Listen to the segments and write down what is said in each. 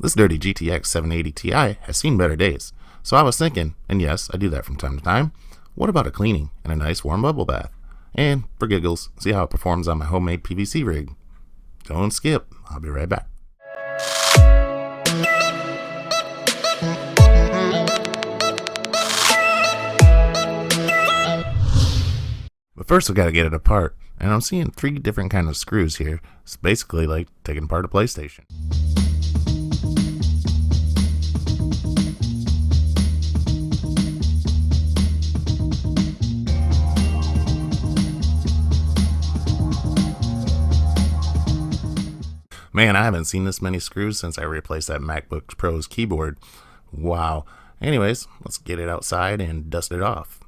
This dirty GTX 780 Ti has seen better days, so I was thinking, and yes, I do that from time to time, what about a cleaning and a nice warm bubble bath? And for giggles, see how it performs on my homemade PVC rig. Don't skip, I'll be right back. But first we gotta get it apart, and I'm seeing 3 different kinds of screws here. It's basically like taking apart a PlayStation. Man, I haven't seen this many screws since I replaced that MacBook Pro's keyboard. Wow. Anyways, let's get it outside and dust it off.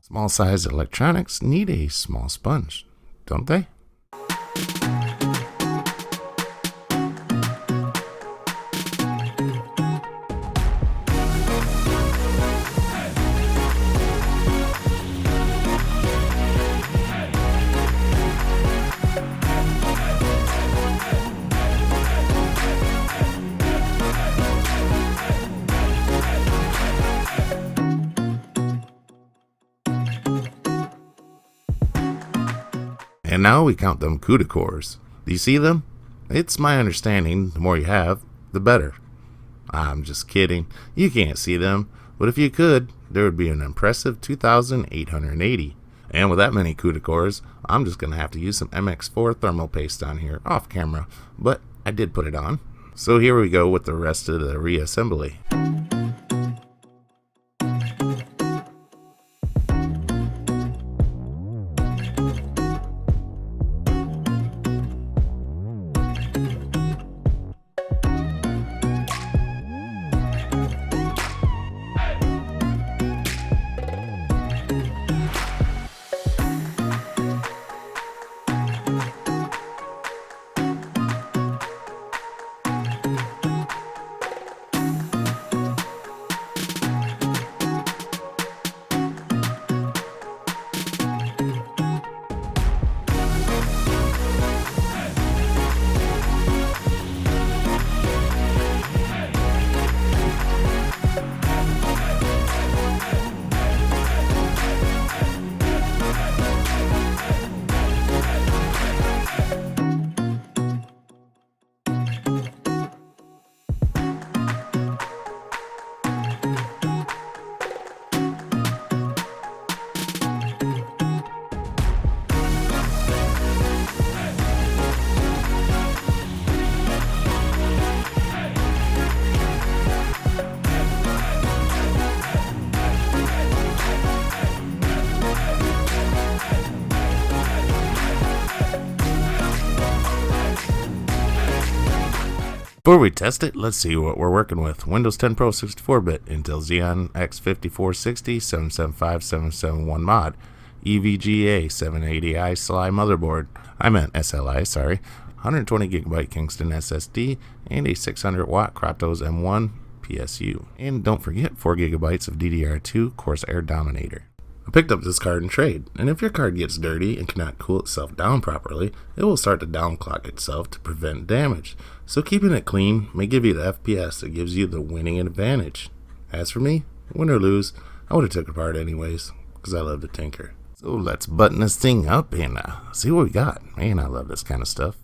Small sized electronics need a small sponge, don't they? And now we count them CUDA cores. Do you see them? It's my understanding the more you have, the better. I'm just kidding. You can't see them, but if you could, there would be an impressive 2,880. And with that many CUDA cores, I'm just going to have to use some MX4 thermal paste on here, off camera, but I did put it on. So here we go with the rest of the reassembly. Before we test it, let's see what we're working with. Windows 10 Pro 64-bit, Intel Xeon X5460 775-771 mod, EVGA 780i SLI motherboard, SLI, sorry, 120GB Kingston SSD, and a 600-watt Kratos M1 PSU. And don't forget 4GB of DDR2 Corsair Dominator. I picked up this card in trade, and if your card gets dirty and cannot cool itself down properly, it will start to downclock itself to prevent damage. So keeping it clean may give you the FPS that gives you the winning advantage. As for me, win or lose, I would have took it apart anyways, because I love to tinker. So let's button this thing up and see what we got. Man, I love this kind of stuff.